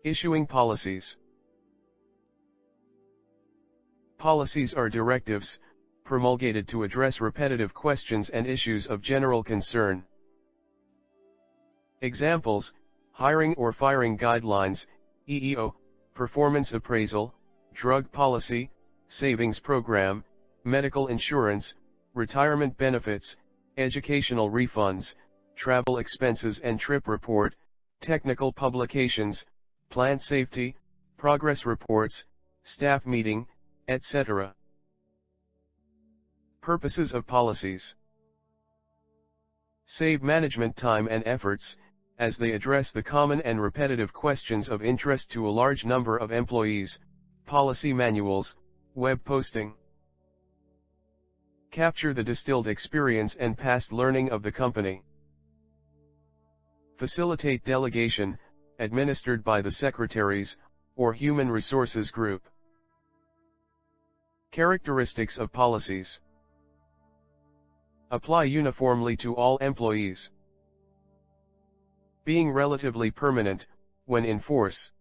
Issuing policies. Policies are directives, promulgated to address repetitive questions and issues of general concern. Examples: hiring or firing guidelines, EEO, performance appraisal, drug policy, savings program, medical insurance, retirement benefits, educational refunds, travel expenses and trip report, technical publications, plant safety, progress reports, staff meeting, etc. Purposes of policies: save management time and efforts, as they address the common and repetitive questions of interest to a large number of employees, policy manuals, web posting. Capture the distilled experience and past learning of the company. Facilitate delegation, administered by the secretaries, or human resources group. Characteristics of policies: apply uniformly to all employees. Being relatively permanent, when in force.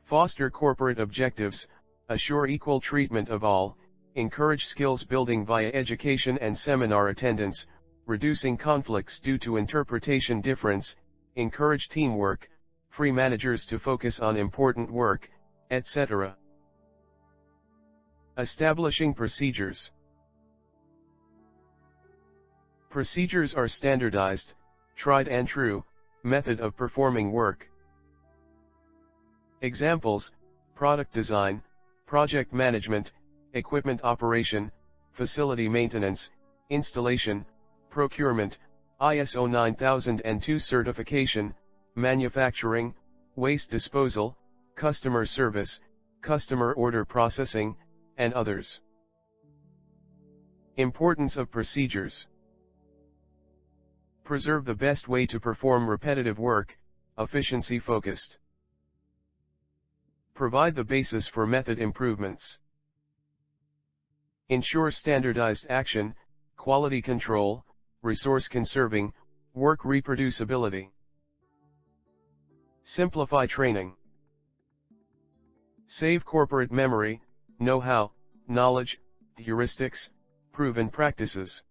Foster corporate objectives, assure equal treatment of all, encourage skills building via education and seminar attendance, reducing conflicts due to interpretation difference, encourage teamwork, free managers to focus on important work, etc. Establishing procedures. Procedures are standardized, tried and true, method of performing work. Examples: product design, project management, equipment operation, facility maintenance, installation, procurement, ISO 9002 certification, manufacturing, waste disposal, customer service, customer order processing, and others. Importance of procedures. Preserve the best way to perform repetitive work, efficiency focused. Provide the basis for method improvements. Ensure standardized action, quality control, resource conserving, work reproducibility. Simplify training. Save corporate memory, know-how, knowledge, heuristics, proven practices.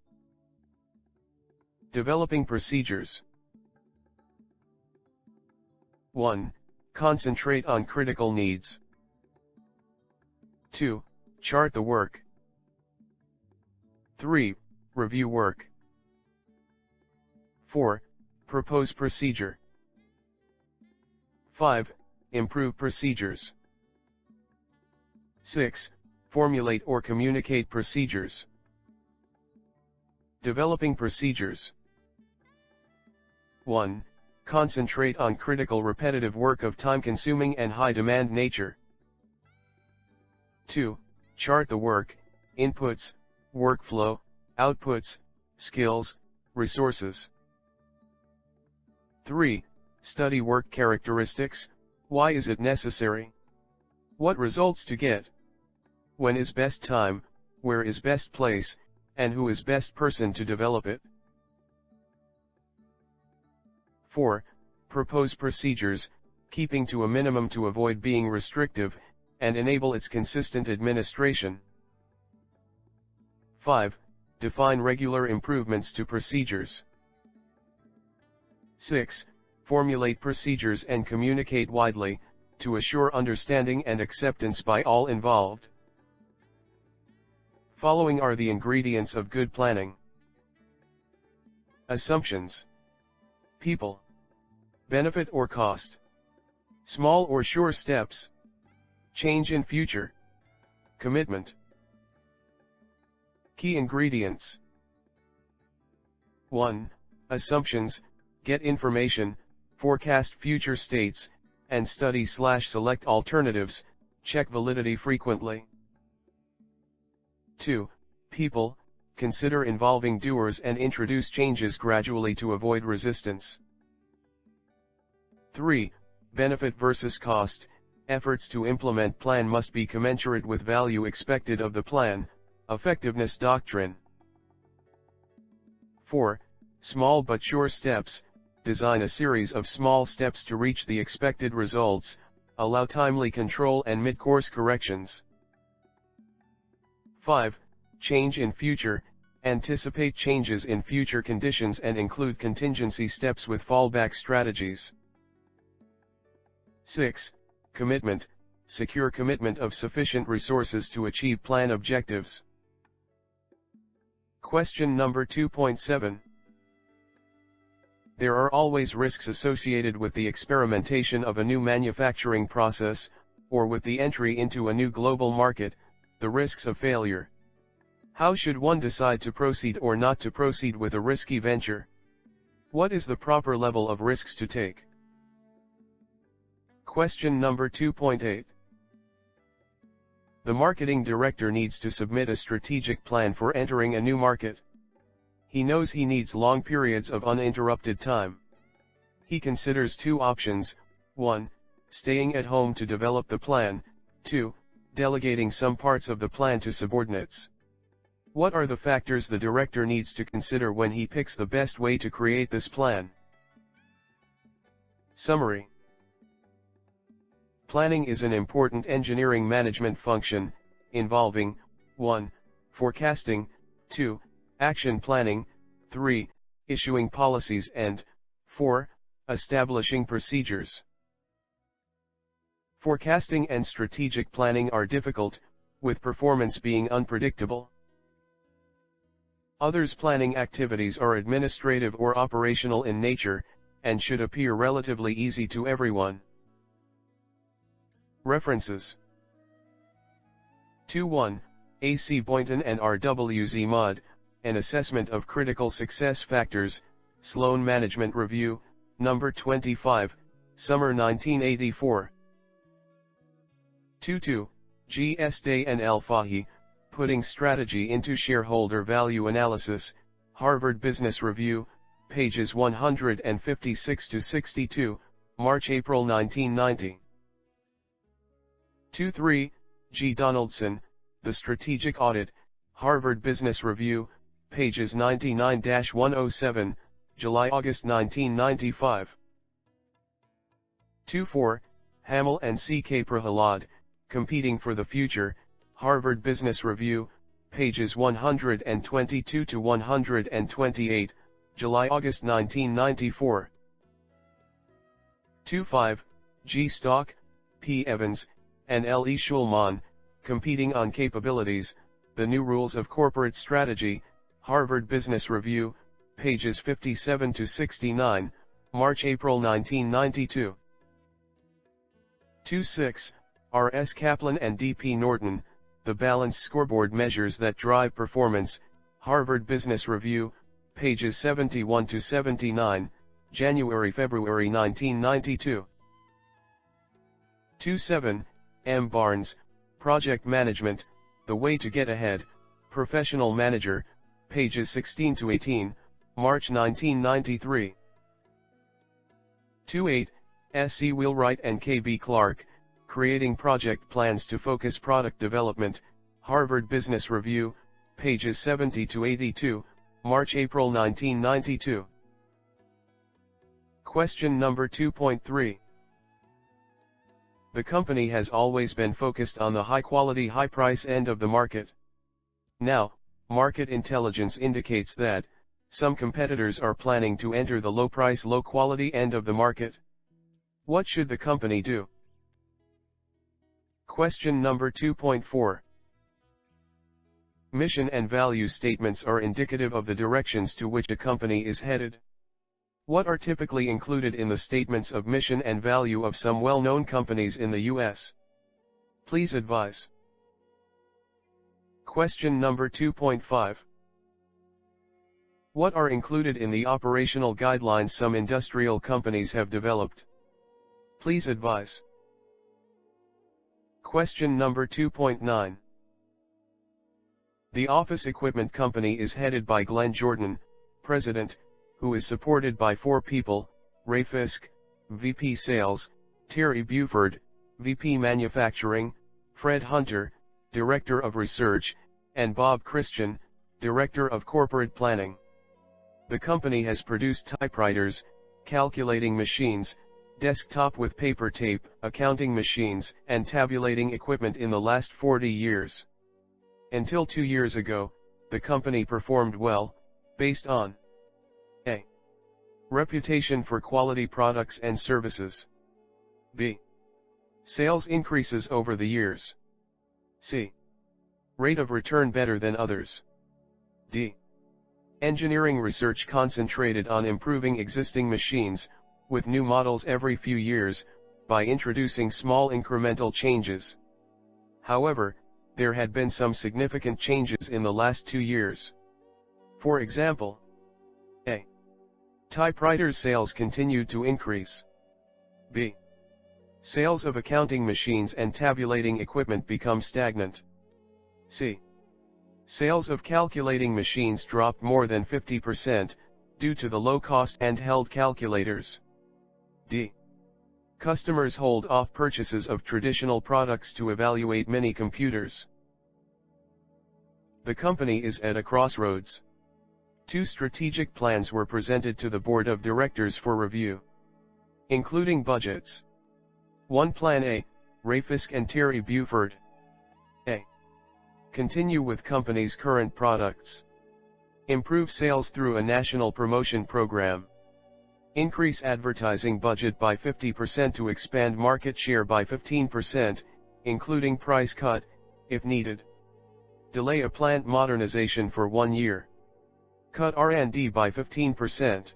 Developing procedures. 1. Concentrate on critical needs. 2. Chart the work. 3. Review work. 4. Propose procedure. 5. Improve procedures. 6. Formulate or communicate procedures. Developing procedures. 1. Concentrate on critical repetitive work of time-consuming and high-demand nature. 2. Chart the work, inputs, workflow, outputs, skills, resources. 3. Study work characteristics. Why is it necessary? What results to get? When is best time, where is best place, and who is best person to develop it? 4. Propose procedures, keeping to a minimum to avoid being restrictive, and enable its consistent administration. 5. Define regular improvements to procedures. 6. Formulate procedures and communicate widely, to assure understanding and acceptance by all involved. Following are the ingredients of good planning. Assumptions. People. Benefit or cost. Small or sure steps. Change in future. Commitment. Key ingredients. 1. Assumptions. Get information, forecast future states, and study/select alternatives, check validity frequently. 2. People. Consider involving doers and introduce changes gradually to avoid resistance. 3. Benefit versus cost. Efforts to implement plan must be commensurate with value expected of the plan. Effectiveness doctrine. 4. Small but sure steps. design a series of small steps to reach the expected results, allow timely control and mid-course corrections. 5. Change in future, anticipate changes in future conditions and include contingency steps with fallback strategies. 6. Commitment, secure commitment of sufficient resources to achieve plan objectives. Question number 2.7. There are always risks associated with the experimentation of a new manufacturing process, or with the entry into a new global market, the risks of failure. How should one decide to proceed or not to proceed with a risky venture? What is the proper level of risks to take? Question number 2.8. The marketing director needs to submit a strategic plan for entering a new market. He knows he needs long periods of uninterrupted time. He considers two options: 1. Staying at home to develop the plan, 2. Delegating some parts of the plan to subordinates. What are the factors the director needs to consider when he picks the best way to create this plan? Summary. Planning is an important engineering management function, involving 1. Forecasting, 2. Action planning, 3. Issuing policies and 4. Establishing procedures. Forecasting and strategic planning are difficult, with performance being unpredictable. Others planning activities are administrative or operational in nature, and should appear relatively easy to everyone. References. 2.1. A.C. Boynton and R.W.Z. Mudd, An Assessment of Critical Success Factors, Sloan Management Review, No. 25, Summer 1984. 2.2. G. S. Day and L. Fahy, Putting Strategy into Shareholder Value Analysis, Harvard Business Review, pages 156-62, March-April 1990. 2.3. G. Donaldson, The Strategic Audit, Harvard Business Review, pages 99-107, July-August 1995. 2.4. Hamel and C. K. Prahalad, Competing for the Future, Harvard Business Review, pages 122-128, July-August 1994. 2.5. G. Stock, P. Evans, and L. E. Schulman, Competing on Capabilities, The New Rules of Corporate Strategy, Harvard Business Review, pages 57-69, March-April 1992. 2.6. R. S. Kaplan and D. P. Norton, The Balanced Scoreboard Measures That Drive Performance, Harvard Business Review, pages 71-79, January-February 1992. 2.7. M. Barnes, Project Management, The Way to Get Ahead, Professional Manager, pages 16-18, March 1993. 2.8. S. C. Wheelwright and K. B. Clark, Creating Project Plans to Focus Product Development, Harvard Business Review, pages 70-82, March-April 1992. Question number 2.3. The company has always been focused on the high-quality, high-price end of the market. Now, market intelligence indicates that some competitors are planning to enter the low-price, low-quality end of the market. What should the company do? Question number 2.4. Mission and value statements are indicative of the directions to which a company is headed. What are typically included in the statements of mission and value of some well-known companies in the U.S.? Please advise. Question number 2.5. What are included in the operational guidelines some industrial companies have developed? Please advise. Question number 2.9. The office equipment company is headed by Glenn Jordan, President, who is supported by 4 people: Ray Fisk, VP Sales, Terry Buford, VP Manufacturing, Fred Hunter, Director of Research, and Bob Christian, Director of Corporate Planning. The company has produced typewriters, calculating machines, desktop with paper tape, accounting machines, and tabulating equipment in the last 40 years. Until 2 years ago, the company performed well, based on a. Reputation for quality products and services. b. Sales increases over the years. c. Rate of return better than others. d. Engineering research concentrated on improving existing machines, with new models every few years, by introducing small incremental changes. However, there had been some significant changes in the last 2 years. For example, a. Typewriter sales continued to increase. b. Sales of accounting machines and tabulating equipment become stagnant. c. Sales of calculating machines dropped more than 50%, due to the low cost handheld calculators. d. Customers hold off purchases of traditional products to evaluate mini computers. The company is at a crossroads. 2 strategic plans were presented to the board of directors for review, including budgets. 1 Plan A, Ray Fisk and Terry Buford. A. Continue with company's current products. Improve sales through a national promotion program. Increase advertising budget by 50% to expand market share by 15%, including price cut, if needed. Delay a plant modernization for 1 year. Cut R&D by 15%.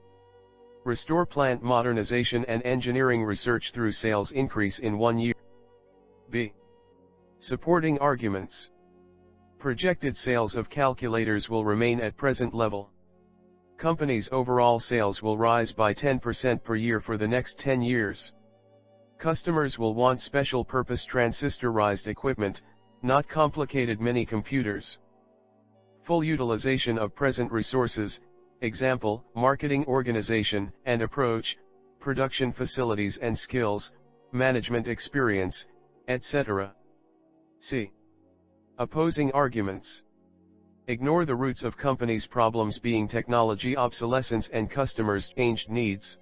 Restore plant modernization and engineering research through sales increase in 1 year. b. Supporting arguments. Projected sales of calculators will remain at present level. Company's overall sales will rise by 10% per year for the next 10 years. Customers will want special purpose transistorized equipment, not complicated mini computers. Full utilization of present resources, example, marketing organization and approach, production facilities and skills, management experience, etc. c. Opposing arguments. Ignore the roots of company's problems being technology obsolescence and customers' changed needs.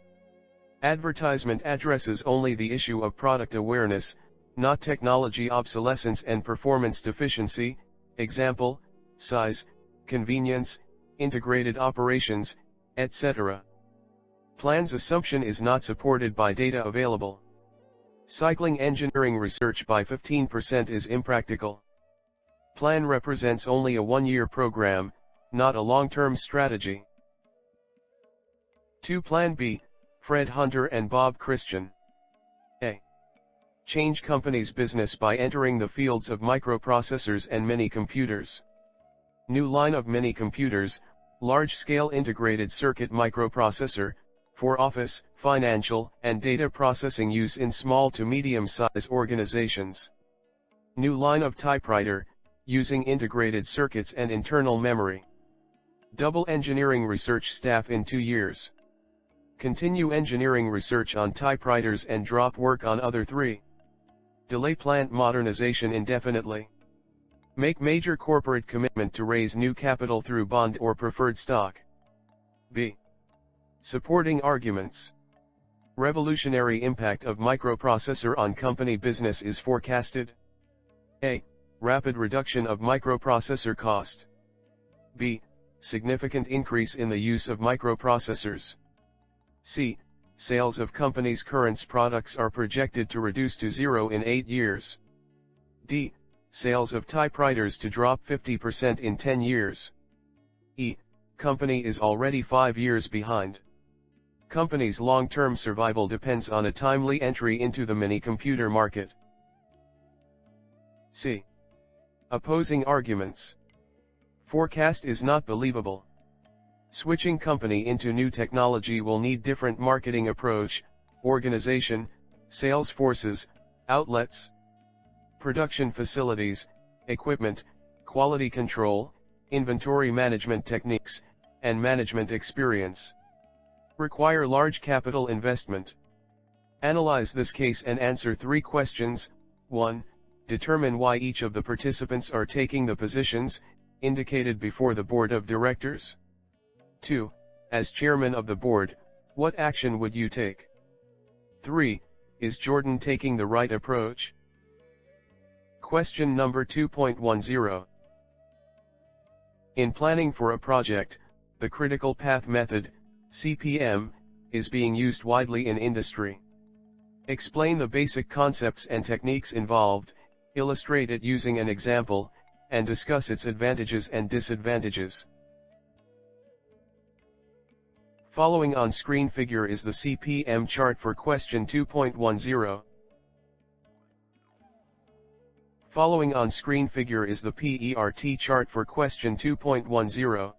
Advertisement addresses only the issue of product awareness, not technology obsolescence and performance deficiency, example, size, convenience, integrated operations, etc. Plan's assumption is not supported by data available. Cycling engineering research by 15% is impractical. Plan represents only a 1-year program, not a long-term strategy. 2 Plan B, Fred Hunter and Bob Christian. A. Change company's business by entering the fields of microprocessors and mini computers. New line of mini computers, large-scale integrated circuit microprocessor, for office, financial, and data processing use in small to medium-size organizations. New line of typewriter, using integrated circuits and internal memory. Double engineering research staff in 2 years. Continue engineering research on typewriters and drop work on other 3. Delay plant modernization indefinitely. Make major corporate commitment to raise new capital through bond or preferred stock. b. Supporting arguments. Revolutionary impact of microprocessor on company business is forecasted. A. Rapid reduction of microprocessor cost. b. Significant increase in the use of microprocessors. c. Sales of company's current products are projected to reduce to 0 in 8 years. d. Sales of typewriters to drop 50% in 10 years. e. Company is already 5 years behind. Company's long-term survival depends on a timely entry into the mini computer market. c. Opposing arguments. Forecast is not believable. Switching company into new technology will need different marketing approach, organization, sales forces, outlets, production facilities, equipment, quality control, inventory management techniques, and management experience. Require large capital investment. Analyze this case and answer 3 questions. 1. Determine why each of the participants are taking the positions indicated before the board of directors. 2. As chairman of the board, What action would you take? 3. Is Jordan taking the right approach? Question number 2.10. In planning for a project, the critical path method, CPM, is being used widely in industry. Explain the basic concepts and techniques involved, illustrate it using an example, and discuss its advantages and disadvantages. Following on screen figure is the CPM chart for question 2.10. Following on screen figure is the PERT chart for question 2.10.